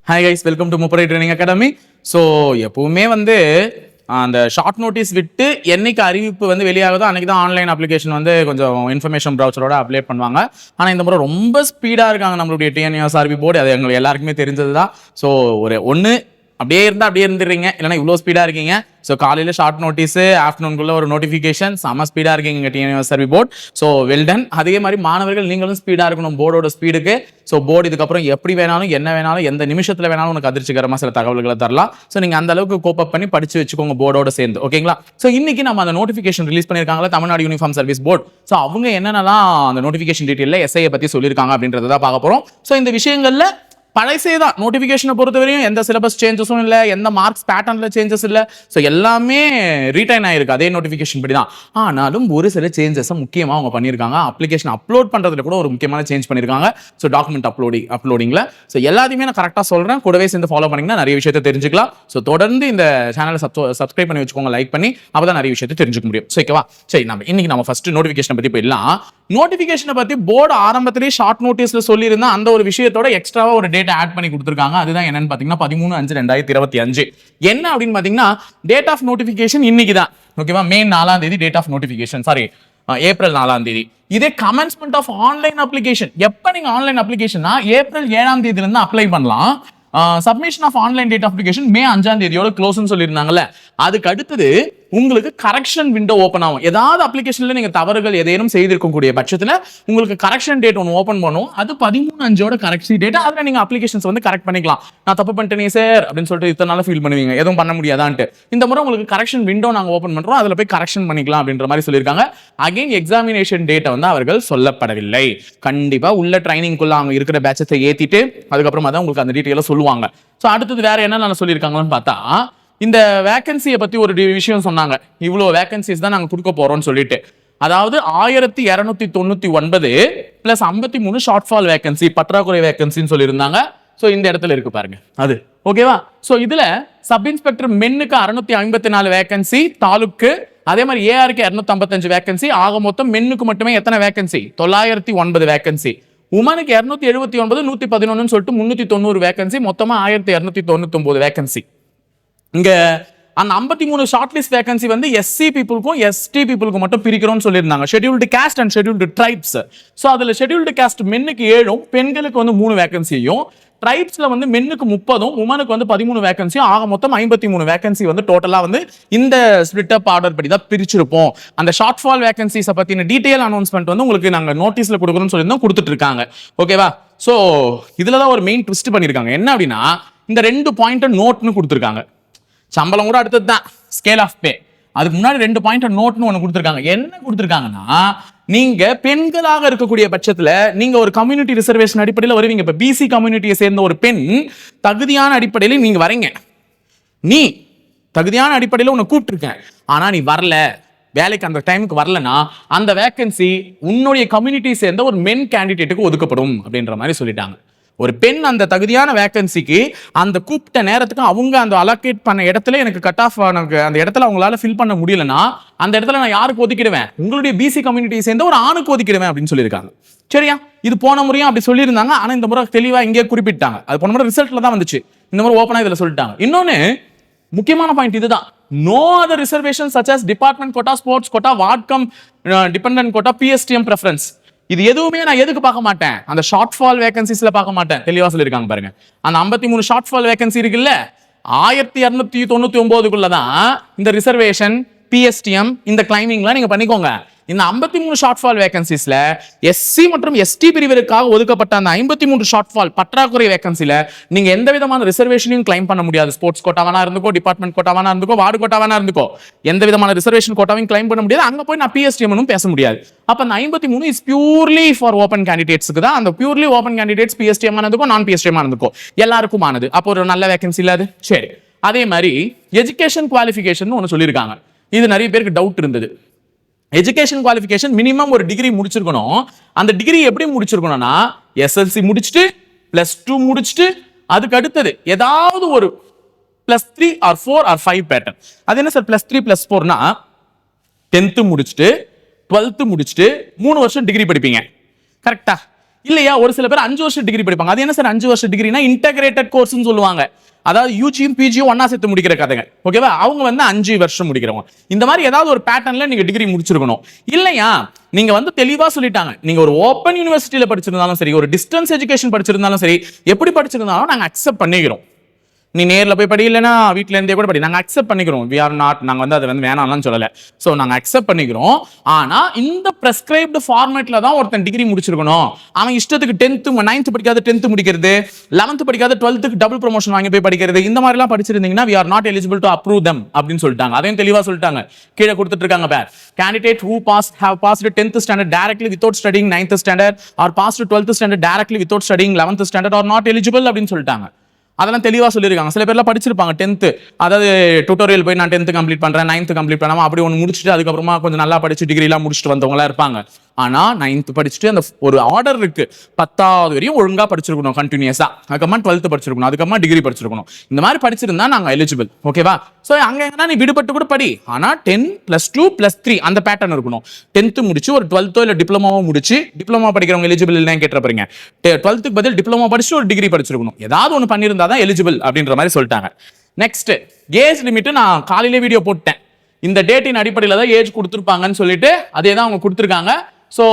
Hi guys, welcome to முப்படை training academy. So எப்பவுமே அந்த ஷார்ட் நோட்டீஸ் விட்டு என்னைக்கு அறிவிப்பு வெளியாகுதோ அன்னைக்கு தான் ஆன்லைன் அப்ளிகேஷன் கொஞ்சம் இன்ஃபர்மேஷன் ப்ரௌச்சரோட அப்ளை பண்ணுவாங்க. ஆனால் இந்த முறை ரொம்ப ஸ்பீடாக இருக்காங்க நம்மளுடைய டிஎன்யூஎஸ்ஆர்பி போர்டு. அது எங்களுக்கு எல்லாருக்குமே தெரிஞ்சது தான். ஸோ ஒன்று அப்படியே இருந்துடுறீங்க, இல்லைன்னா இவ்வளோ ஸ்பீடாக இருக்கீங்க. ஸோ காலையில் ஷார்ட் நோட்டீஸு, ஆஃப்டர்நூனுக்குள்ள ஒரு நோட்டிஃபிகேஷன், செம்ம ஸ்பீடாக இருக்கீங்க TNUSRB board. So well done. அதே மாதிரி மாணவர்கள் நீங்களும் ஸ்பீடாக இருக்கணும் போர்டோட ஸ்பீடுக்கு. ஸோ போர்டு இதுக்கப்புறம் எப்படி வேணாலும் என்ன வேணாலும் எந்த நிமிஷத்தில் வேணாலும் உனக்கு அதிர்ச்சிகரமாக சில தகவல்களை தரலாம். ஸோ நீங்கள் அந்த அளவுக்கு கோப்பப் பண்ணி படிச்சு வச்சுக்கோங்க போர்டோட சேர்ந்து, ஓகேங்களா? ஸோ இன்னைக்கு நம்ம அந்த நோட்டிஃபிகேஷன் ரிலீஸ் பண்ணியிருக்காங்களா Tamil Nadu uniform service board. So அவங்க என்னென்னலாம் அந்த நோட்டிஃபிகேஷன் டீட்டெயிலில் எஸ்ஐயை பற்றி சொல்லியிருக்காங்க அப்படின்றத தான் பார்க்க போகிறோம். ஸோ இந்த விஷயங்களில் பழைசே தான். நோட்டிஃபிகேஷனை பொறுத்தவரையும் எந்த சிலபஸ் சேஞ்சஸும் இல்லை, எந்த மார்க்ஸ் பேட்டர்னில் சேஞ்சஸ் இல்லை. ஸோ எல்லாமே ரீடைன் ஆயிருக்கு அதே நோட்டிஃபிகேஷன் படி தான். ஆனாலும் ஒரு சில சேஞ்சஸை முக்கியமாக அவங்க பண்ணியிருக்காங்க. அப்ளிகேஷன் அப்லோட் பண்ணுறதுல கூட ஒரு முக்கியமான சேஞ்ச் பண்ணியிருக்காங்க. ஸோ டாக்குமெண்ட் அப்லோடிங்கில் ஸோ எல்லாத்தையுமே நான் கரெக்டாக சொல்கிறேன். கூடவே சேர்ந்து ஃபாலோ பண்ணிங்கன்னா நிறைய விஷயத்தை தெரிஞ்சுக்கலாம். ஸோ தொடர்ந்து இந்த சேனலை சப்ஸ்கிரைப் பண்ணி வச்சுக்கோங்க, லைக் பண்ணி. அப்போ தான் நிறைய விஷயத்தை தெரிஞ்சுக்க முடியும். ஸோ ஓகேவா? சரி, இன்னைக்கு நம்ம ஃபர்ஸ்ட் நோட்டிஃபிகேஷனை பற்றி போயிடலாம். நோட்டிஃபிகேஷனை பற்றி போர்டு ஆரம்பத்திலேயே ஷார்ட் நோட்டீஸில் சொல்லியிருந்தா அந்த ஒரு விஷயத்தோட எக்ஸ்ட்ராவாக ஒரு டேட்டா ஆட் பண்ணி கொடுத்துருக்காங்க. அதுதான் என்னன்னு பார்த்தீங்கன்னா 13/5/2025. என்ன அப்படின்னு பார்த்தீங்கன்னா டேட் ஆஃப் நோட்டிஃபிகேஷன் இன்னைக்கு தான், ஓகேவா? May 4 date of notification, sorry April 4. இதே கமென்ஸ்மெண்ட் ஆஃப் ஆன்லைன் அப்ளிகேஷன். எப்போ நீங்க ஆன்லைன் அப்ளிகேஷன்னா ஏப்ரல் 7 அப்ளை பண்ணலாம். Submission of online date application May 5 க்ளோஸ்னு சொல்லியிருந்தாங்கல்ல. அதுக்கு அடுத்தது உங்களுக்கு கரெக்ஷன் விண்டோ ஓப்பன் ஆகும். ஏதாவது அப்ளிகேஷன்ல நீங்க தவறுகள் ஏதேனும் செய்திருக்கக்கூடிய பட்சத்தில் உங்களுக்கு கரெக்ஷன் டேட் ஒன்று ஓப்பன் பண்ணும். அது 13/5 கரெக்ஷன் டேட். அதில் நீங்க அப்ளிகேஷன்ஸ் கரெக்ட் பண்ணிக்கலாம். நான் தப்பு பண்ணிட்டேனே சார் அப்படின்னு சொல்லிட்டு இத்தனை நாள் ஃபீல் பண்ணுவீங்க, எதுவும் பண்ண முடியாதான்ட்டு. இந்த முறை உங்களுக்கு கரெக்ஷன் விண்டோ நாங்கள் ஓப்பன் பண்றோம், அதில் போய் கரெக்ஷன் பண்ணிக்கலாம் அப்படின்ற மாதிரி சொல்லியிருக்காங்க. அகைன் எக்ஸாமினேஷன் டேட்டை அவர்கள் சொல்லப்படவில்லை. கண்டிப்பா உள்ள ட்ரைனிங்குள்ள அவங்க இருக்கிற பேட்சத்தை ஏத்திட்டு அதுக்கப்புறமா தான் உங்களுக்கு அந்த டீட்டெயில சொல்லுவாங்க. ஸோ அடுத்தது வேற என்ன சொல்லியிருக்காங்கன்னு பார்த்தா இந்த வேகன்சியை பத்தி ஒரு விஷயம் சொன்னாங்க. இவ்வளோ வேகன்சிஸ் தான் நாங்கள் கொடுக்க போறோம்னு சொல்லிட்டு, அதாவது 1299 பிளஸ் 53 ஷார்ட் ஃபால் வேகன்சி, பற்றாக்குறை வேகன்சின்னு சொல்லியிருந்தாங்க. ஸோ இந்த இடத்துல இருக்கு பாருங்க அது, ஓகேவா? ஸோ இதுல சப் இன்ஸ்பெக்டர் மென்னுக்கு 654 வேகன்சி, தாலுக்கு அதே மாதிரி ஏஆருக்கு 255 வேகன்சி. ஆக மொத்தம் மென்னுக்கு மட்டுமே எத்தனை வேகன்சி? 909 வேகன்சி. உமனுக்கு 279, 111 சொல்லிட்டு 390 வேகன்சி. மொத்தமா 1299 வேகன்சி. இங்க அந்த 53 ஷார்ட் லிஸ்ட் வேகன்சி எஸ்சி பீப்புளுக்கும் எஸ்டி பீப்புளுக்கும் மட்டும் பிரிக்கிறோம்னு சொல்லியிருந்தாங்க. Scheduled caste and scheduled tribes. So அதுல ஷெட்யூல்டு காஸ்ட் மென்னுக்கு 7, பெண்களுக்கு 3 வேகன்சியும், ட்ரைப்ஸ்ல மென்னுக்கு 30, உமனுக்கு 13 வேகன்சி. ஆக மொத்தம் 53 வேகன்சி டோட்டலா இந்த ஸ்பிளிட் அப் ஆர்டர் படி தான் பிரிச்சிருப்போம். அந்த ஷார்ட் ஃபால் வேகன்சிஸ் பத்தின டீடைல் அனௌன்ஸ்மெண்ட் உங்களுக்கு நாங்க நோட்டீஸ்ல கொடுக்குறோம்னு சொல்லி தான் கொடுத்துட்டு இருக்காங்க, ஓகேவா? ஸோ இதுல தான் ஒரு மெயின் ட்விஸ்ட் பண்ணிருக்காங்க. என்ன அப்படின்னா இந்த 2 பாயிண்ட் நோட்னு கொடுத்துருக்காங்க. சம்பளம் கூட அடுத்தது தான், ஸ்கேல் ஆஃப் பே. அதுக்கு முன்னாடி 2 பாயிண்ட் நோட்னு ஒன்று கொடுத்துருக்காங்க. என்ன கொடுத்துருக்காங்கன்னா, நீங்க பெண்களாக இருக்கக்கூடிய பட்சத்துல நீங்க ஒரு கம்யூனிட்டி ரிசர்வேஷன் அடிப்படையில் வருவீங்க. இப்ப பிசி கம்யூனிட்டியை சேர்ந்த ஒரு பெண் தகுதியான அடிப்படையில் நீங்க வரீங்க. நீ தகுதியான அடிப்படையில் உன்னை கூப்பிட்டுருக்கேன், ஆனா நீ வரல, வேலைக்கு அந்த டைமுக்கு வரலன்னா அந்த வேகன்சி உன்னுடைய கம்யூனிட்டியை சேர்ந்த ஒரு மென் கேண்டிடேட்டுக்கு ஒதுக்கப்படும் அப்படின்ற மாதிரி சொல்லிட்டாங்க. ஒரு பெண் அந்த தகுதியான வேகன்சிக்கு அந்த கூப்பிட்ட நேரத்துக்கு அவங்க அந்த அலோகேட் பண்ண இடத்துல எனக்கு கட் ஆஃப் அந்த இடத்துல அவங்களால ஃபில் பண்ண முடியலன்னா அந்த இடத்துல நான் யாருக்கு ஒதுக்கிடுவேன்? உங்களுடைய பிசி கம்யூனிட்டியை சேர்ந்த ஒரு ஆணுக்கு ஒதுக்கிடுவேன் அப்படின்னு சொல்லியிருக்காங்க. சரியா? இது போன முறையும் அப்படி சொல்லியிருந்தாங்க. ஆனா இந்த முறை தெளிவா இங்கே குறிப்பிட்டாங்க. அது போன முறை ரிசல்ட்ல தான் வந்துச்சு, இந்த முறை ஓப்பனா இதுல சொல்லிட்டாங்க. இன்னொன்னு முக்கியமான பாயிண்ட் இதுதான். No other reservation such as department quota, sports quota, ward cum dependent quota, PSTM preference. இது எதுவுமே நான் எதுக்கு பார்க்க மாட்டேன்? அந்த ஷார்ட் ஃபால் வேகன்சிஸ்ல பார்க்க மாட்டேன். தெளிவா சொல்லியிருக்காங்க பாருங்க. அந்த 53 ஷார்ட் ஃபால் வேகன்சி இருக்குல்ல, 1299 இந்த ரிசர்வேஷன், பிஎஸ்டிஎம், இந்த கிளைமிங்லாம் நீங்க பண்ணிக்கோங்க. இந்த 53 ஷார்ட் ஃபால் வேகன்சிஸ்ல எஸ்சி மற்றும் எஸ்டி பிரிவிற்காக ஒதுக்கப்பட்ட அந்த 53 ஷார்ட் ஃபால் பற்றாக்குறை வேகன்சில நீங்க எந்த விதமான ரிசர்வேஷனையும் கிளைம் பண்ண முடியாது. ஸ்போர்ட்ஸ் கோட்டாவானா இருந்துக்கோ, டிபார்ட்மெண்ட் கோட்டாவானா இருந்துக்கோ, வார்டு கோட்டாவானா இருந்துக்கோ, எந்த விதமான ரிசர்வேஷன் கோட்டாவையும் கிளைம் பண்ண முடியாது. அங்க போய் நான் பிஎஸ்டிஎம் பேச முடியாது. அப்ப அந்த 53 இஸ் பியூர்லி ஃபார் ஓப்பன் கேண்டிடேட்ஸ்க்கு தான். அந்த பியூர்லி ஓப்பன் கேண்டிடேட்ஸ் பிஎஸ்டிஎம் ஆனதுக்கோ நான் பிஎஸ்டிஎம் ஆனதுக்கோ எல்லாருக்கும் ஆனது. அப்போ ஒரு நல்ல வேகன்சி இல்ல அது. சரி, அதே மாதிரி எஜுகேஷன் குவாலிஃபிகேஷன் ஒன்று சொல்லியிருக்காங்க. இது நிறைய பேருக்கு டவுட் இருந்தது. எஜுகேஷன் குவாலிஃபிகேஷன் மினிமம் ஒரு டிகிரி முடிச்சிருக்கணும். அந்த டிகிரி எப்படி முடிச்சிருக்கணும்னா எஸ்எல்சி முடிச்சுட்டு +2 முடிச்சுட்டு அதுக்கு அடுத்தது ஏதாவது ஒரு +3 or 4 or 5 பேட்டர்ன். அது என்ன சார் +3 +4னா 10th முடிச்சுட்டு 12th முடிச்சுட்டு 3 வருஷம் டிகிரி படிப்பீங்க, கரெக்டா? இல்லையா? ஒரு சில பேர் 5 வருஷம் டிகிரி படிப்பாங்க. அது என்ன சார் 5 வருஷம் டிகிரினா இன்டகிரேட்டட் கோர்ஸ்னு சொல்லுவாங்க. அதாவது யூஜியும் பிஜியும் ஒன்னா சேர்த்து முடிக்கிற கதைங்க. ஓகேவா? அவங்க வந்து 5 வருஷம் முடிக்கிறவங்க. இந்த மாதிரி ஏதாவது ஒரு பேட்டர்ன்ல நீங்க டிகிரி முடிச்சிருக்கணும். இல்லையா? நீங்க வந்து தெளிவா சொல்லிட்டாங்க. நீங்க ஒரு ஓப்பன் யூனிவர்சிட்டியில படிச்சிருந்தாலும் சரி, ஒரு டிஸ்டன்ஸ் எஜுகேஷன் படிச்சிருந்தாலும் சரி, எப்படி படிச்சிருந்தாலும் நாங்க அக்செப்ட் பண்ணிக்கிறோம். நீ நேரில் போய் படி, இல்லைன்னா வீட்டில இருந்தே கூட படி, நாங்கள் அக்செப்ட் பண்ணிக்கிறோம். வி ஆர் நாட், நாங்கள் வந்து அதை வந்து வேணாம்னு சொல்லலை. ஸோ நாங்கள் அக்செப்ட் பண்ணிக்கிறோம். ஆனால் இந்த ப்ரெஸ்கிரைப்டு ஃபார்மேட்டில் தான் ஒருத்தன் டிகிரி முடிச்சிருக்கணும். அவன் இஷ்டத்துக்கு 10th 9th படிக்காத 10th முடிக்கிறது, 11th படிக்காத 12th டபுள் ப்ரொமோஷன் வாங்கி போய் படிக்கிறது, இந்த மாதிரிலாம் படிச்சிருந்தீங்கன்னா we are not eligible to approve them அப்படின்னு சொல்லிட்டாங்க. அதையும் தெளிவாக சொல்லிட்டாங்க. கீழே கொடுத்துட்டு இருக்காங்க பேர். Candidate who have passed 10th standard directly without studying 9th standard or passed 12th standard directly without studying 11th standard are not eligible அப்படின்னு சொல்லிட்டாங்க. அதெல்லாம் தெளிவாக சொல்லியிருக்காங்க. சில பேர்லாம் படிச்சிருப்பாங்க 10th, அதாவது டுட்டோரியல் போய் நான் 10th கம்ப்ளீட் பண்ணுறேன், 9th கம்ப்ளீட் பண்ணாமல் அப்படி ஒன்று முடிச்சுட்டு அதுக்கப்புறமா கொஞ்சம் நல்லா படிச்சு டிகிரிலாம் முடிச்சுட்டு வந்தவங்களா இருப்பாங்க. ஆனால் 9th படிச்சுட்டு அந்த ஒரு ஆர்டர் இருக்கு, 10th வரையும் ஒழுங்காக படிச்சிருக்கணும் கண்டினியூஸா, அதுக்கப்புறமா 12th படிச்சிருக்கணும், அதுக்கப்புறமா டிகிரி படிச்சிருக்கணும். இந்த மாதிரி படிச்சிருந்தா நாங்கள் எலிஜிபிள். ஓகேவா? ஸோ அங்கே எங்கன்னா நீ விடுபட்டு கூட படி, ஆனால் 10 +2 +3 அந்த பேட்டர்ன் இருக்கணும். 10th முடிச்சு ஒரு 12th இல்லை டிப்ளமோவோ முடிச்சு, டிப்ளமோ படிக்கிறவங்க எலிஜிபிள் இல்லைன்னு கேட்டுறப்பீங்க. 12th பதில் டிப்ளமோ படிச்சு ஒரு டிகிரி படிச்சிருக்கணும். ஏதாவது ஒன்று பண்ணியிருந்தா தான் எலிஜிபிள் அப்படின்ற மாதிரி சொல்லிட்டாங்க. நெக்ஸ்ட் ஏஜ் லிமிட் நான் காலையிலே வீடியோ போட்டேன். இந்த டேட்டின் அடிப்படையில் தான் ஏஜ் கொடுத்துருப்பாங்கன்னு சொல்லிட்டு அதே தான் அவங்க கொடுத்துருக்காங்க. ஸோ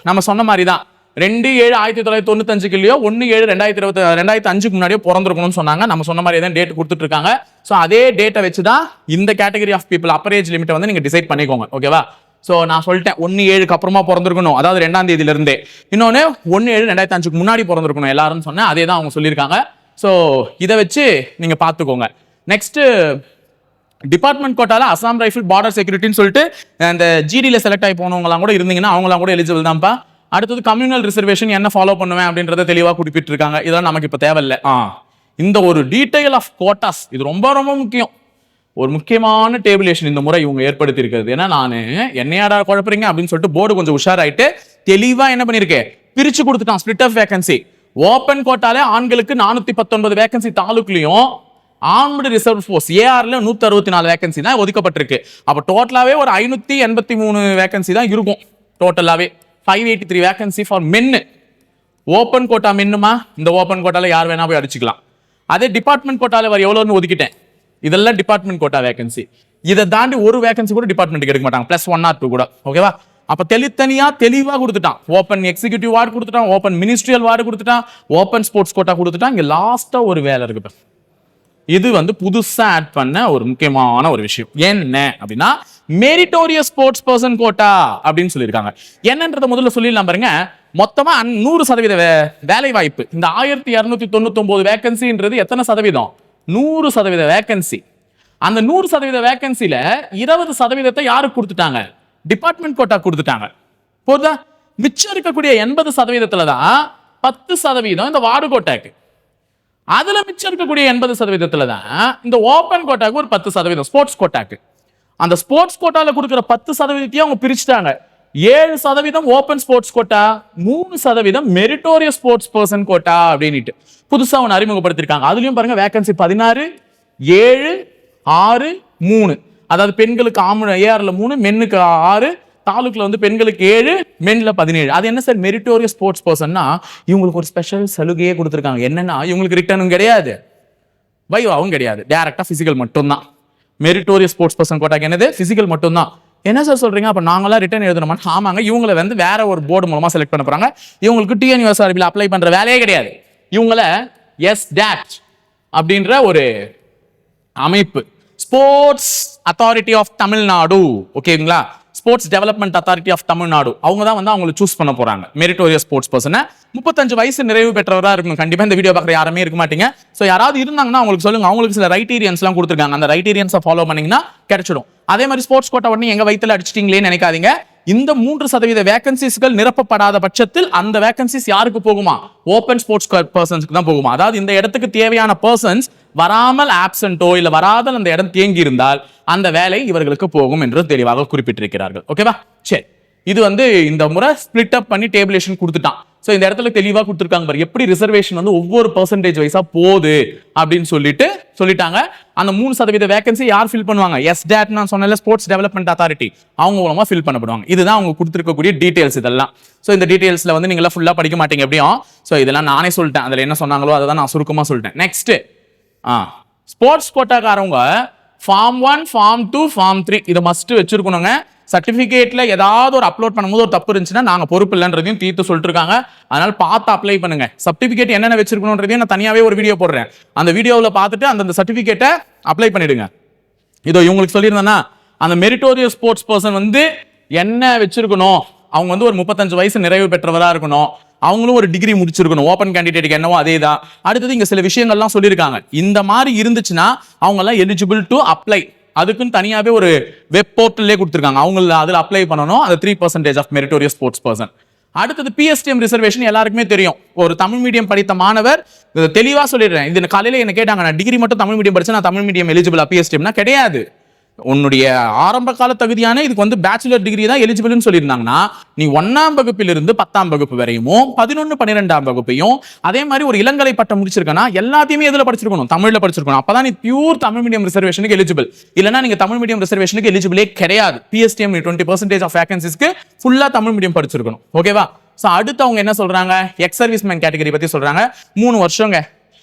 நம்ம சொன்ன மாதிரி தான் 2/7/1995 1/7/2025 முன்னாடியோ பிறந்திருக்கணும்னு சொன்னாங்க. நம்ம சொன்ன மாதிரி தான் டேட் கொடுத்துட்டு இருக்காங்க. ஸோ அதே டேட்டை வச்சு தான் இந்த category of people upper age லிமிட்டை வந்து நீங்க டிசைட் பண்ணிக்கோங்க. ஓகேவா? ஸோ நான் சொல்லிட்டேன் 1/7 அப்புறமா பிறந்திருக்கணும், அதாவது 2ஆம் தேதியில இருந்தே. இன்னொன்று 1/7/2005 முன்னாடி பிறந்திருக்கணும் எல்லாரும் சொன்னேன். அதே தான் அவங்க சொல்லியிருக்காங்க. ஸோ இதை வச்சு நீங்க பார்த்துக்கோங்க. நெக்ஸ்ட் டிபார்ட்மெண்ட் கோட்டால அசாம் ரைஃபிள் பார்டர் செக்யூரிட்டின்னு சொல்லிட்டு அந்த ஜிடியில் செலக்ட் ஆகி போனவங்களாம் கூட இருந்தீங்கன்னா அவங்களாம் கூட எலிஜிபிள் தான்ப்பா. அடுத்தது கம்யூனல் ரிசர்வேஷன் என்ன ஃபாலோ பண்ணுவேன் அப்படின்றத தெளிவாக குறிப்பிட்டிருக்காங்க. இதெல்லாம் நமக்கு இப்போ தேவையில்லை. இந்த ஒரு டீடைல் ஆஃப் கோட்டாஸ் இது ரொம்ப ரொம்ப முக்கியம். ஒரு முக்கியமான டேபிளேஷன் இந்த முறை இவங்க ஏற்படுத்தி இருக்கிறது. ஏன்னா நான் என்னையாடா குழப்பறீங்க அப்படின்னு சொல்லிட்டு போர்டு கொஞ்சம் உஷாராயிட்டு தெளிவாக என்ன பண்ணியிருக்கேன், பிரிச்சு கொடுத்துட்டான். ஸ்பிளிட் ஆஃப் வேகன்சி ஓப்பன் கோட்டாலே ஆண்களுக்கு 419 வேகன்சி தாலுக்குலையும், ஆர்ம்டு ரிசர்வ் ஃபோர்ஸ் ஏஆர்ல 164 வேகன்சி தான் ஒதுக்கப்பட்டிருக்கு. அப்போ டோட்டலாவே ஒரு 583 வேகன்சி தான் இருக்கும். டோட்டலாவே 583 வேகன்சி ஃபார் மென்னு. ஓப்பன் கோட்டா மென்னுமா? இந்த ஓப்பன் கோட்டால யார் வேணா போய் அடிச்சுக்கலாம். அதே டிபார்ட்மெண்ட் கோட்டால வர எவ்வளோன்னு ஒதுக்கிட்டேன். இதெல்லாம் டிபார்ட்மெண்ட் கோட்டா வேகன்சி. இதை தாண்டி ஒரு வேகன்சி கூட டிபார்ட்மெண்ட் எடுக்க மாட்டாங்க, +1 or 2 கூட. ஓகேவா? அப்ப தெளிவா கொடுத்துட்டான். ஓப்பன் எக்ஸிகியூட்டிவ் வார்டு கொடுத்துட்டான், ஓப்பன் மினிஸ்ட்ரியல் வார்டு கொடுத்துட்டான், ஓப்பன் ஸ்போர்ட்ஸ் கோட்டா கொடுத்துட்டான். இங்க லாஸ்டா ஒரு வேலை இருக்கு. இது வந்து புதுசா ஆட் பண்ண ஒரு முக்கியமான ஒரு விஷயம். என்ன அப்படின்னா மெரிட்டோரியஸ் ஸ்போர்ட்ஸ் பர்சன் கோட்டா அப்படின்னு சொல்லியிருக்காங்க. என்னன்றத முதல்ல சொல்லிடலாம் பாருங்க. மொத்தமா 100% வேலை வாய்ப்பு. இந்த 1299 வேகன்சின்றது எத்தனை சதவீதம்? 100% வேகன்சி. அந்த 100% வேகன்சில 20% யாருக்கு கொடுத்துட்டாங்க? டிபார்ட்மெண்ட் கோட்டா கொடுத்துட்டாங்க. போதா? மிச்சம் இருக்கக்கூடிய 80% தான் 10% இந்த வார்டு கோட்டாக்கு. அதுல மிச்சம் இருக்கக்கூடிய 80% தான் இந்த ஓப்பன் கோட்டாக்கு ஒரு 10% ஸ்போர்ட்ஸ் கோட்டாக்கு. அந்த ஸ்போர்ட்ஸ் கோட்டால கொடுக்குற 10% அவங்க பிரிச்சுட்டாங்க. 7% open sports quota, 3% meritorious sports person quota அப்படின்ட்டு புதுசா ஒன்று அறிமுகப்படுத்திருக்காங்க. அதுலயும் பாருங்க வேகன்சி 16, 7, 6, 3. அதாவது பெண்களுக்கு ஏஆர்ல 3, மென்னுக்கு 6, தாலுக்குல வந்து பெண்களுக்கு 7, மென்ல 17. அது என்ன சார் மெரிட்டோரியஸ் ஸ்போர்ட்ஸ் பர்சன்னா இவங்களுக்கு ஒரு ஸ்பெஷல் சலுகையே கொடுத்துருக்காங்க. என்னன்னா இவங்களுக்கு ரிட்டர்னும் கிடையாது, வைவாவும் கிடையாது, டைரக்டா பிசிக்கல் மட்டும்தான். மெரிட்டோரியஸ் ஸ்போர்ட்ஸ் பர்சன் கோட்டாக்கு என்னது? பிசிக்கல் மட்டும்தான். என்ன சார் சொல்றீங்க? அப்ப நாங்களாம் ரிட்டர்ன் எழுதணுமா? ஆமாங்க, இவங்களை வந்து வேற ஒரு போர்டு மூலமா செலக்ட் பண்ண போறாங்க. இவங்களுக்கு டிஎன்யூஎஸ்ஆர்பியில் அப்ளை பண்ற வேலையே கிடையாது. இவங்கள எஸ்டாட் அப்படின்ற ஒரு அமைப்பு, ஸ்போர்ட்ஸ் அத்தாரிட்டி ஆஃப் தமிழ்நாடு, ஓகேங்களா, sports development authority of Tamil Nadu, அவங்க தான் வந்து அவங்களை சூஸ் பண்ண போறாங்க மெரிட்டோரியஸ் ஸ்போர்ட்ஸ் பர்சனை. 35 வயசு நிறைவு பெற்றவராக இருக்கணும். கண்டிப்பா இந்த வீடியோ பார்க்குற யாருமே இருக்க மாட்டீங்க. ஸோ யாராவது இருந்தாங்கன்னா அவங்களுக்கு சொல்லுங்க. அவங்களுக்கு சில ரைட்டீரியன்ஸ்லாம் கொடுத்துருக்காங்க. அந்த ரைட்டீரியன்ஸை ஃபாலோ பண்ணீங்கன்னா கிடைச்சிடும். அதே மாதிரி ஸ்போர்ட்ஸ் கோட்டா உடனே எங்க வயிற்றுல அடிச்சிட்டீங்களேன்னு நினைக்காதீங்க. இந்த 3% வேகன்சிஸ்கள் நிரப்பப்படாத பட்சத்தில் அந்த வேகன்சிஸ் யாருக்கு போகுமா? ஓப்பன் ஸ்போர்ட்ஸ் பர்சன்ஸ்க்கு தான் போகுமா? அதாவது இந்த இடத்துக்கு தேவையான பர்சன்ஸ் வராமல் ஆப்சென்ட்டோ இல்ல வராதல் அந்த இடம் தேங்கி இருந்தால் அந்த வேலை இவர்களுக்கு போகும் என்று தெளிவாக குறிப்பிட்டிருக்கிறார்கள். ஓகேவா? சரி, இது வந்து இந்த முறை ஸ்பிளிட் அப் பண்ணி டேபிளேஷன் கொடுத்துட்டான். ஸோ இந்த இடத்துல தெளிவாக கொடுத்துருக்காங்க பாரு, எப்படி ரிசர்வேஷன் வந்து ஒவ்வொரு பர்சன்டேஜ் வைஸா போகுது அப்படின்னு சொல்லிட்டாங்க. அந்த 3% வேகன்சி யார் ஃபில் பண்ணுவாங்க? SDAT நான் சொன்னல, ஸ்போர்ட்ஸ் டெவலப்மெண்ட் அத்தாரிட்டி, அவங்க மூலமா ஃபில் பண்ணப்படுவாங்க. இதுதான் அவங்க கொடுத்துருக்கக்கூடிய டீடைல்ஸ் இதெல்லாம். ஸோ இந்த டீடைல்ஸ்ல வந்து நீங்களா ஃபுல்லா படிக்க மாட்டீங்க எப்படியும். ஸோ இதெல்லாம் நானே சொல்லிட்டேன், அதில் என்ன சொன்னாங்களோ அதை தான் நான் சுருக்கமா சொல்லிட்டேன். நெக்ஸ்ட் ஸ்போர்ட்ஸ் கோட்டாக்காரவங்க ஃபார்ம் 1, ஃபார்ம் 2, ஃபார்ம் 3 இதை மஸ்ட் வச்சிருக்கணுங்க. சர்டிபிகேட்ல ஏதாவது ஒரு அப்லோட் பண்ணும்போது ஒரு தப்பு இருந்துச்சுன்னா நாங்க பொறுப்பு இல்லைன்றதையும் தீர்த்து சொல்லிட்டு இருக்காங்க. அதனால பார்த்து அப்ளை பண்ணுங்க. சர்டிபிகேட் என்னென்ன வச்சிருக்கணும்ன்றதையும் நான் தனியாவே ஒரு வீடியோ போடுறேன். அந்த வீடியோவில் பார்த்துட்டு அந்த சர்டிபிகேட்டை அப்ளை பண்ணிடுங்க. இதோ இவங்களுக்கு சொல்லியிருந்தேன்னா, அந்த மெரிட்டோரியஸ் ஸ்போர்ட்ஸ் பர்சன் வந்து என்ன வச்சிருக்கணும், அவங்க வந்து ஒரு 35 வயசு நிறைவு பெற்றவராக இருக்கணும், அவங்களும் ஒரு டிகிரி முடிச்சிருக்கணும். ஓப்பன் கேண்டிடேட்டுக்கு என்னவோ அதே தான். அடுத்தது இங்க சில விஷயங்கள்லாம் சொல்லியிருக்காங்க. இந்த மாதிரி இருந்துச்சுன்னா அவங்க எல்லாம் எலிஜிபிள் டு அப்ளை. அதுக்குன்னு தனியாவே ஒரு வெப் போர்ட்டல்லே கொடுத்துருக்காங்க. அவங்க அதில் அப்ளை பண்ணணும். அது 3% ஆஃப் மெரிட்டோரியஸ் ஸ்போர்ட்ஸ் பர்சன். அடுத்தது PSTM ரிசர்வேஷன் எல்லாருக்குமே தெரியும். ஒரு தமிழ் மீடியம் படித்த மாணவர் தெளிவா சொல்லிடுறேன். இது காலையில என்ன கேட்டாங்க, நான் டிகிரி மட்டும் தமிழ் மீடியம் படிச்சா நான் தமிழ் மீடியம் எலிஜிபிளா PSTMனா? கிடையாது. உன்னுடைய ஆரம்ப கால தகுதியான இதுக்கு வந்து பேச்சுலர் டிகிரி தான் எலிஜிபிள்னு சொல்லியிருந்தாங்கன்னா, நீ 1ஆம் வகுப்பிலிருந்து 10ஆம் வகுப்பு வரையும் 11, 12ஆம் வகுப்பையும் அதே மாதிரி ஒரு இளங்கலை பட்டம் முடிச்சிருக்கனா எல்லாத்தையுமே எதுல படிச்சிருக்கணும்? தமிழ்ல படிச்சிருக்கணும். அப்பதான் நீ பியூர் தமிழ் மீடியம் ரிசர்வேஷனுக்கு எலிஜிபிள். இல்லனா நீங்க தமிழ் மீடியம் ரிசர்வேஷனுக்கு எலிஜிபிளே கிடையாது. PSTM 20% ஆஃப் வேகன்சிஸ்க்கு ஃபுல்லா தமிழ் மீடியம் படிச்சிருக்கணும். ஓகேவா? சோ அடுத்து அவங்க என்ன சொல்றாங்க, எக்ஸ் சர்வீஸ்மேன் கேட்டகரி பத்தி சொல்றாங்க. 3 வருஷங்க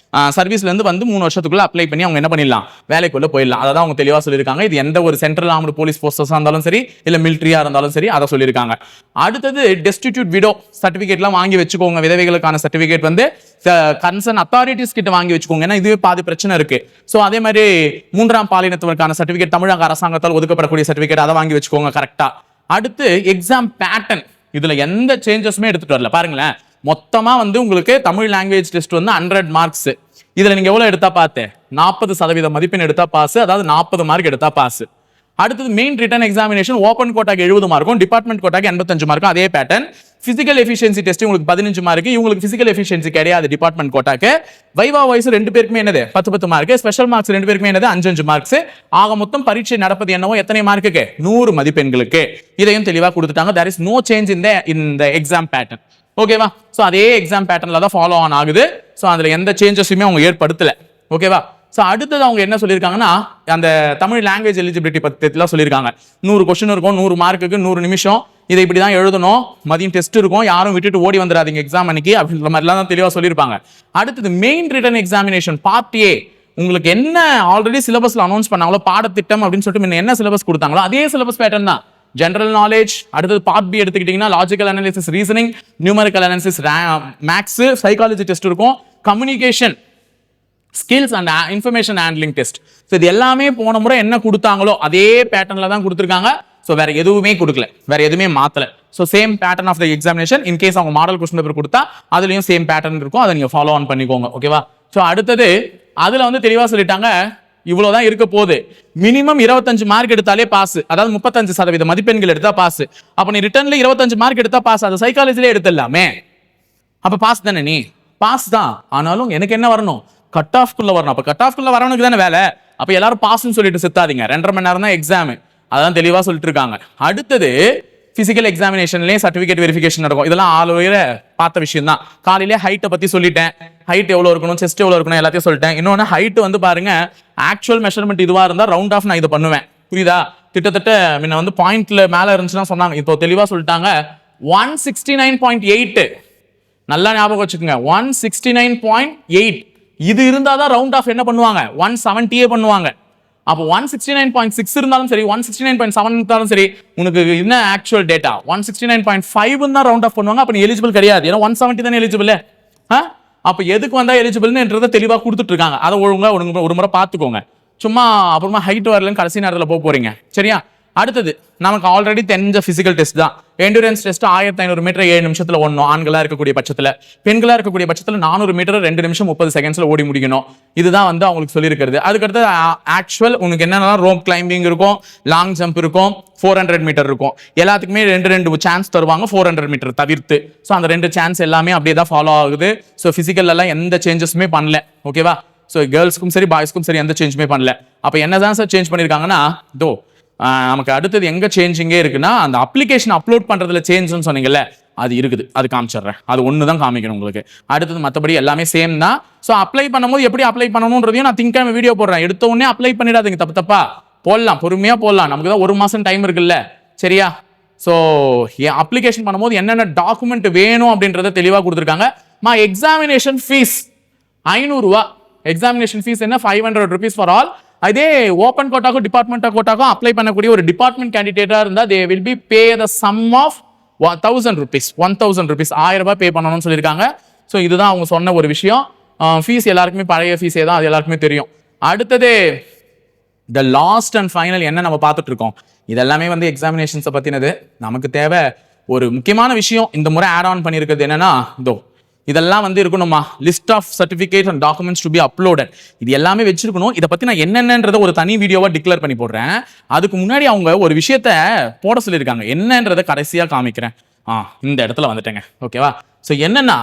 சர்வீஸ்ல இருந்து வந்து 3 வருஷத்துக்குள்ள அப்ளை பண்ணி அவங்க என்ன பண்ணிடலாம், வேலைக்குள்ள போயிடலாம். அதான் அவங்க தெளிவா சொல்லியிருக்காங்க. இது எந்த ஒரு சென்ட்ரல் ஆர்ம்டு போலீஸ் போர்ஸஸா இருந்தாலும் சரி, இல்ல மிலிட்டரியா இருந்தாலும் சரி, அதை சொல்லியிருக்காங்க. அடுத்தது டெஸ்டிடியூட் விடோ சர்டிபிகேட்லாம் வாங்கி வச்சுக்கோங்க. விதவைகளுக்கான சர்டிபிகேட் வந்து கன்சர்ன் அத்தாரிட்டிஸ் கிட்ட வாங்கி வச்சுக்கோங்க. ஏன்னா இதுவே பாதி பிரச்சனை இருக்கு. ஸோ அதே மாதிரி 3ஆம் பாலினத்திற்கான சர்டிபிகேட், தமிழக அரசாங்கத்தால் ஒதுக்கப்படக்கூடிய சர்டிபிகேட், அதை வாங்கி வச்சுக்கோங்க கரெக்டா. அடுத்து எக்ஸாம் பேட்டர்ன், இதுல எந்த சேஞ்சஸுமே எடுத்துட்டு வரல. பாருங்களேன், மொத்தமா வந்து உங்களுக்கு தமிழ் லாங்குவேஜ் டெஸ்ட் வந்து 100 மார்க்ஸ். இதுல நீங்க எவ்வளவு எடுத்தா பாத்து 40% மதிப்பெண் எடுத்தா பாஸ், அதாவது 40 மார்க் எடுத்தா பாஸ். அடுத்தது மெயின் ரிட்டன் எக்ஸாமினேஷன் ஓப்பன் கோட்டாக்கு 70 மார்க்கும், டிபார்ட்மெண்ட் கோட்டாக்கு 85 மார்க்கும். அதே பேட்டர்ன். பிசிக்கல் எஃபிஷியன்சி டெஸ்ட் உங்களுக்கு 15 மார்க், இவங்களுக்கு பிசிக்கல் எஃபிஷியன்சி கிடையாது டிபார்ட்மெண்ட் கோட்டாக்கு. வைவா வாய்ஸ் 2 பேருக்குமே என்னது 10 மார்க், ஸ்பெஷல் மார்க்ஸ் 2 பேருக்குமே என்னது 5 மார்க்ஸ். ஆக மொத்தம் பரீட்சை நடப்பது என்னவோ எத்தனை மார்க்குக்கு? 100 மதிப்பெண்களுக்கு. இதையும் தெளிவா கொடுத்துட்டாங்க. there is no change in the exam pattern. ஓகேவா? சோ அதே எக்ஸாம் பேட்டர்ன்ல தான் ஃபாலோ ஆன் ஆகுது. சோ அதுல எந்த சேஞ்சஸுமே அவங்க ஏற்படுத்தல. ஓகேவா? சோ அடுத்தது அவங்க என்ன சொல்லியிருக்காங்கன்னா, அந்த தமிழ் லாங்குவேஜ் எலிஜிபிலிட்டி பத்திலாம் சொல்லியிருக்காங்க. 100 கொஸ்டின் இருக்கும், 100 மார்க்குக்கு 100 நிமிஷம். இதை இப்படி தான் எழுதணும், மதியம் டெஸ்ட் இருக்கும், யாரும் விட்டுட்டு ஓடி வந்துடாதீங்க எக்ஸாம் அன்னைக்கு அப்படின்ற மாதிரிலாம் தான் தெளிவாக சொல்லியிருப்பாங்க. அடுத்தது main return examination part A, உங்களுக்கு என்ன ஆல்ரெடி சிலபஸ்ல அனௌன்ஸ் பண்ணாங்களோ பாடத்திட்டம் அப்படின்னு சொல்லிட்டு என்ன சிலபஸ் கொடுத்தாங்களோ அதே சிலபஸ் பேட்டர்ன் தான். General knowledge. அடுத்தது பார்ட் B எடுத்துக்கிட்டீங்கன்னா logical analysis, reasoning, numerical analysis, maths, psychology test இருக்கும், communication skills and information handling test. So இது எல்லாமே போன முறை என்ன கொடுத்தாங்களோ அதே பேட்டர்ன்ல தான் கொடுத்துருக்காங்க. ஸோ வேற எதுவுமே கொடுக்கல, வேற எதுவுமே மாத்தல. So same pattern of the examination. In case அவங்க மாடல் கொஸ்டின் பேப்பர் கொடுத்தா அதுலயும் சேம் பேட்டர்ன் இருக்கும், அதை நீங்க ஃபாலோ ஆன் பண்ணிக்கோங்க. ஓகேவா? ஸோ அடுத்தது அதுல வந்து தெளிவா சொல்லிட்டாங்க, இவ்வளவுதான் இருக்க போகுது. மினிமம் 25 மார்க் எடுத்தாலே பாஸ், அதாவது 35% மதிப்பெண்கள் எடுத்தா பாஸ். அப்ப நீ ரிட்டர்ன்ல 25 மார்க் எடுத்தா பாஸ், அது சைக்காலஜிலே எடுத்துடலாமே. அப்ப பாஸ் தானே, நீ பாஸ் தான். ஆனாலும் எனக்கு என்ன வரணும், கட் ஆஃப் குள்ள வரணும். அப்ப கட் ஆஃப் குள்ள வரவனுக்கு தானே வேலை. அப்ப எல்லாரும் பாஸ்ன்னு சொல்லிட்டு செத்தாதீங்க. 2.5 மணி நேரம் தான் எக்ஸாம், அதான் தெளிவா சொல்லிட்டு இருக்காங்க. அடுத்தது பிசிக்கல் எக்ஸாமினேஷன்லயே சர்டிபிகேட் வெரிஃபிகேஷன் நடக்கும். இதெல்லாம் ஆளுநர் பார்த்த விஷயம் தான். காலையிலே ஹைட்டை பத்தி சொல்லிட்டேன், ஹைட் எவ்வளவு இருக்கணும், செஸ்ட் எவ்வளவு இருக்கணும், எல்லாத்தையும் சொல்லிட்டேன். இன்னொன்னு ஹைட் வந்து பாருங்க, ஆக்சுவல் மெஷர்மெண்ட் இதுவா இருந்தா ரவுண்ட் ஆஃப் நான் இதை பண்ணுவேன், புரியுதா? கிட்டத்தட்ட முன்ன வந்து பாயிண்ட்ல மேல இருந்துச்சுன்னா சொன்னாங்க, இப்போ தெளிவா சொல்லிட்டாங்க 169.8. நல்லா ஞாபகம் வச்சுக்கோங்க, 169.8. இது இருந்தாதான் ரவுண்ட் ஆஃப் என்ன பண்ணுவாங்க, 170 பண்ணுவாங்க. அப்போ 169.6 இருந்தாலும் சரி, 169.7 இருந்தாலும் சரி, உனக்கு என்ன ஆக்சுவல் டேட்டா 169.5 தான் ரவுண்ட் ஆஃப் பண்ணுவாங்க. அப்ப நீ எலிஜிபிள் கிடையாது, ஏன்னா 170 தானே எலிஜிபிள். அப்ப எதுக்கு வந்தா எலிஜிபிள்ன்றத தெளிவா கொடுத்துட்டு இருக்காங்க. அதை ஒழுங்கா ஒரு முறை பார்த்துக்கோங்க. சும்மா அப்புறமா ஹைட் வரலன்னு கடைசி நேரத்தில் போறீங்க, சரியா? அடுத்தது நமக்கு ஆல்ரெடி தெரிஞ்ச பிசிக்கல் டெஸ்ட் தான். எண்டூரன்ஸ் டெஸ்ட் 1500 மீட்டர் 7 நிமிஷத்துல ஓடணும் ஆண்களா இருக்கக்கூடிய பட்சத்துல. பெண்களா இருக்கக்கூடிய பட்சத்துல 400 மீட்டர் 2 நிமிஷம் 30 செகண்ட்ஸ்ல ஓடி முடிக்கணும். இதுதான் வந்து அவங்களுக்கு சொல்லியிருக்கிறது. அதுக்கடுத்து ஆக்சுவல் உனக்கு என்னன்னா ரோப் கிளைம்பிங் இருக்கும், லாங் ஜம்ப் இருக்கும், 400 மீட்டர் இருக்கும். எல்லாத்துக்குமே 2 சான்ஸ் தருவாங்க 400 மீட்டர் தவிர்த்து. ஸோ அந்த 2 சான்ஸ் எல்லாமே அப்படியே தான் ஃபாலோ ஆகுது. ஸோ பிசிக்கல் எல்லாம் எந்த சேஞ்சஸுமே பண்ணல. ஓகேவா? ஸோ கேர்ள்ஸ்க்கும் சரி பாய்ஸ்க்கும் சரி எந்த சேஞ்சுமே பண்ணல. அப்போ என்னதான் சார் சேஞ்ச் பண்ணியிருக்காங்கன்னா, நமக்கு அடுத்தது எங்க சேஞ்சிங்கே இருக்குன்னா, அந்த அப்ளிகேஷன் அப்லோட் பண்றதுல சேஞ்சுன்னு சொன்னீங்கல்ல, அது இருக்குது, அது காமிச்சிடுறேன். அது ஒன்று தான் காமிக்கணும் உங்களுக்கு. அடுத்தது மற்றபடி எல்லாமே சேம் தான். ஸோ அப்ளை பண்ணும்போது எப்படி அப்ளை பண்ணணுன்றதையும் நான் திங்கக்கிழமை வீடியோ போடுறேன். எடுத்த உடனே அப்ளை பண்ணிடாதீங்க, தப்பு தப்பா போடலாம், பொறுமையாக போடலாம். நமக்கு தான் 1 மாதம் டைம் இருக்குல்ல, சரியா? ஸோ அப்ளிகேஷன் பண்ணும்போது என்னென்ன டாக்குமெண்ட் வேணும் அப்படின்றத தெளிவாக கொடுத்துருக்காங்க. எக்ஸாமினேஷன் ஃபீஸ் 500 ரூபா. எக்ஸாமினேஷன் ஃபீஸ் என்ன, 500 rupees ஃபார் ஆல். அதே ஓப்பன் கோட்டாக்கும் டிபார்ட்மெண்ட் கோட்டாக்கும் அப்ளை பண்ணக்கூடிய ஒரு டிபார்ட்மெண்ட் கேண்டிடேட்டா இருந்தால் they will be pay the sum of 1000 rupees, 1000 rupees, 1000 ரூபாய் பே பண்ணணும்னு சொல்லியிருக்காங்க. ஸோ இதுதான் அவங்க சொன்ன ஒரு விஷயம். ஃபீஸ் எல்லாருக்குமே பழைய ஃபீஸே தான், அது எல்லாருக்குமே தெரியும். அடுத்தது த லாஸ்ட் அண்ட் ஃபைனல் என்ன நம்ம பார்த்துட்டு இருக்கோம், இதெல்லாமே வந்து எக்ஸாமினேஷன்ஸை பற்றினது. நமக்கு தேவை ஒரு முக்கியமான விஷயம் இந்த முறை ஆட் ஆன் பண்ணியிருக்கிறது என்னன்னா, இதெல்லாம் வந்து இருக்கணுமா, list of certificate and documents to be uploaded. இது எல்லாமே வச்சிருக்கணும். இதை பற்றி நான் என்னென்னன்றதை ஒரு தனி வீடியோவாக டிக்ளேர் பண்ணி போடுறேன். அதுக்கு முன்னாடி அவங்க ஒரு விஷயத்த போட சொல்லியிருக்காங்க, என்னன்றதை கடைசியாக காமிக்கிறேன். இந்த இடத்துல வந்துட்டேங்க, ஓகேவா? ஸோ என்னன்னா,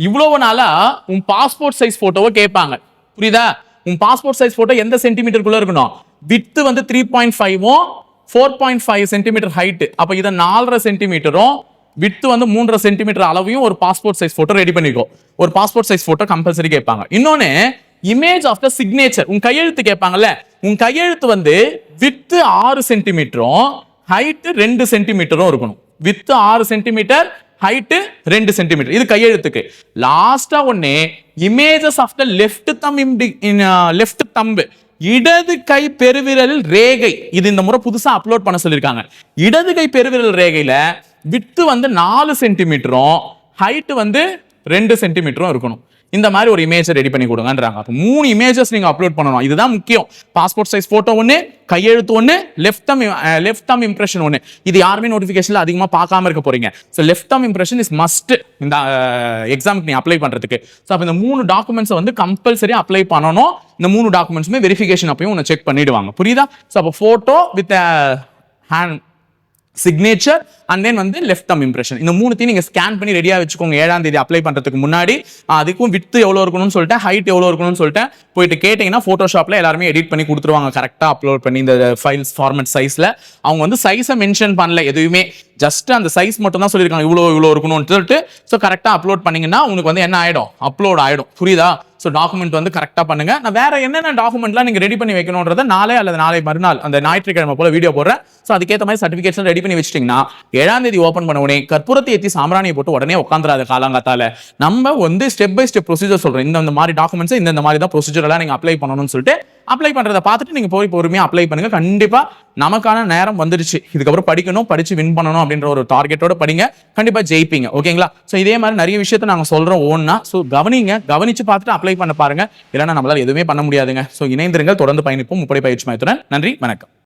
இவ்வளவு நாளா உன் பாஸ்போர்ட் சைஸ் போட்டோவை கேட்பாங்க, புரியுதா? உன் பாஸ்போர்ட் சைஸ் போட்டோ எந்த சென்டிமீட்டருக்குள்ள இருக்கணும், வித்து வந்து 3.5 4.5 சென்டிமீட்டர் ஹைட்டு. அப்போ இதை 4.5 சென்டிமீட்டரும் வித்து வந்து 3.5 சென்டிமீட்டர் அளவையும் ஒரு பாஸ்போர்ட் சைஸ் போட்டோ ரெடி பண்ணிக்கோ. ஒரு பாஸ்போர்ட் சைஸ் போட்டோ கம்பல்சரி கேட்பாங்க. இன்னொன்னு, இமேஜ் ஆஃப் த சிக்னேச்சர், உன் கையெழுத்து கேட்பாங்கல்ல. உன் கையெழுத்து வந்து வித்து 6 சென்டிமீட்டரும் ஹைட்டு 2 சென்டிமீட்டரும் இருக்கணும். Width 6 centimetre, height 2 centimetre. இது கையெழுத்துக்கு. லாஸ்டா ஒன்னு, images of the left thumb, இடது கை பெருவிரல் ரேகை. இது இந்த முறை புதுசா அப்லோட் பண்ண சொல்லியிருக்காங்க. இடது கை பெருவிரல் ரேகையில வித்து வந்து 4 சென்டிமீட்டரும் ஹைட் வந்து 2 சென்டிமீட்டரும் இருக்கணும். இந்த மாதிரி ஒரு இமேஜை ரெடி பண்ணி கொடுங்கன்றாங்க. அப்போ 3 இமேஜஸ் நீங்க அப்லோட் பண்ணணும். இதுதான் முக்கியம். பாஸ்போர்ட் சைஸ் போட்டோ ஒன்று, கையெழுத்து ஒன்று, லெஃப்ட் தம் இம்ப்ரெஷன் ஒன்று. இது யாருமே நோட்டிஃபிகேஷன்ல அதிகமாக பார்க்காம இருக்க போறீங்க. So left them impression is must இந்த எக்ஸாமுக்கு நீ அப்ளை பண்றதுக்கு. ஸோ அப்போ இந்த 3 டாக்குமெண்ட்ஸை வந்து கம்பல்சரி அப்ளை பண்ணணும். இந்த 3 டாக்குமெண்ட்ஸுமே வெரிஃபிகேஷன் அப்பயும் உன்னை செக் பண்ணிடுவாங்க, புரியுதா? ஸோ அப்போ photo with hand signature and then வந்து லெஃப்ட் தம் இம்ப்ரெஷன், இந்த 3த்தையும் நீங்க ஸ்கேன் பண்ணி ரெடியா வச்சுக்கோங்க. 7ஆம் தேதி அப்ளை பண்றதுக்கு முன்னாடி. அதுக்கும் வித்து எவ்வளவு இருக்கணும்னு சொல்லிட்டு, ஹைட் எவ்வளவு இருக்கணும்னு சொல்லிட்டு போயிட்டு கேட்டீங்கன்னா போட்டோஷாப்ல எல்லாருமே எடிட் பண்ணி கொடுத்துருவாங்க, கரெக்டா அப்லோட் பண்ணி இந்த ஃபைல்ஸ் ஃபார்மேட் சைஸ்ல. அவங்க வந்து சைஸை மென்ஷன் பண்ணல எதுவுமே, ஜஸ்ட் அந்த சைஸ் மட்டும் தான் சொல்லியிருக்காங்க, இவ்வளோ இருக்கணும்னு சொல்லிட்டு. ஸோ கரெக்டா அப்லோட் பண்ணீங்கன்னா உங்களுக்கு வந்து என்ன ஆயிடும், அப்லோட் ஆயிடும், புரியுதா? ஸோ டாக்குமெண்ட் வந்து கரெக்டாக பண்ணுங்க. நான் வேற என்னென்ன டாக்குமெண்ட்லாம் நீங்க ரெடி பண்ணி வைக்கணும்ன்றத நாளை அல்லது நாளை மறுநாள் அந்த ஞாயிற்றுக்கிழமை போல வீடியோ போடுறேன். ஸோ அதுக்கேற்ற மாதிரி சர்டிஃபிகேட்ஸ் ரெடி பண்ணி வச்சிட்டிங்கன்னா 7ஆம் தேதி ஓப்பன் பண்ண உடனே கற்பூரத்தை ஏற்றி சாம்பிராணியை போட்டு உடனே உட்காந்துராத காலங்காத்தால. நம்ம வந்து ஸ்டெப் பை ஸ்டெப் ப்ரொசீஜர் சொல்றோம். இந்த மாதிரி டாக்குமெண்ட்ஸ் இந்த மாதிரி தான் ப்ரொசீஜர் எல்லாம் நீங்க அப்ளை பண்ணணும்னு சொல்லிட்டு அப்ளை பண்றதை பார்த்துட்டு நீங்க போய் பொறுமையா அப்ளை பண்ணுங்க. கண்டிப்பா நமக்கான நேரம் வந்துருச்சு. இதுக்கப்புறம் படிக்கணும், படிச்சு வின் பண்ணணும் அப்படின்ற ஒரு டார்கெட்டோட படிங்க, கண்டிப்பா ஜெயிப்பீங்க, ஓகேங்களா? ஸோ இதே மாதிரி நிறைய விஷயத்த நாங்கள் சொல்றோம் ஓன்னா. ஸோ கவனிச்சு பார்த்துட்டு அப்ளை பண்ண பாருங்க. இல்லைன்னா நம்மளால எதுவுமே பண்ண முடியாதுங்க. ஸோ இணைந்திருங்கள், தொடர்ந்து பயணிப்போம் முப்படை பயிற்சி மையத்துடன். நன்றி, வணக்கம்.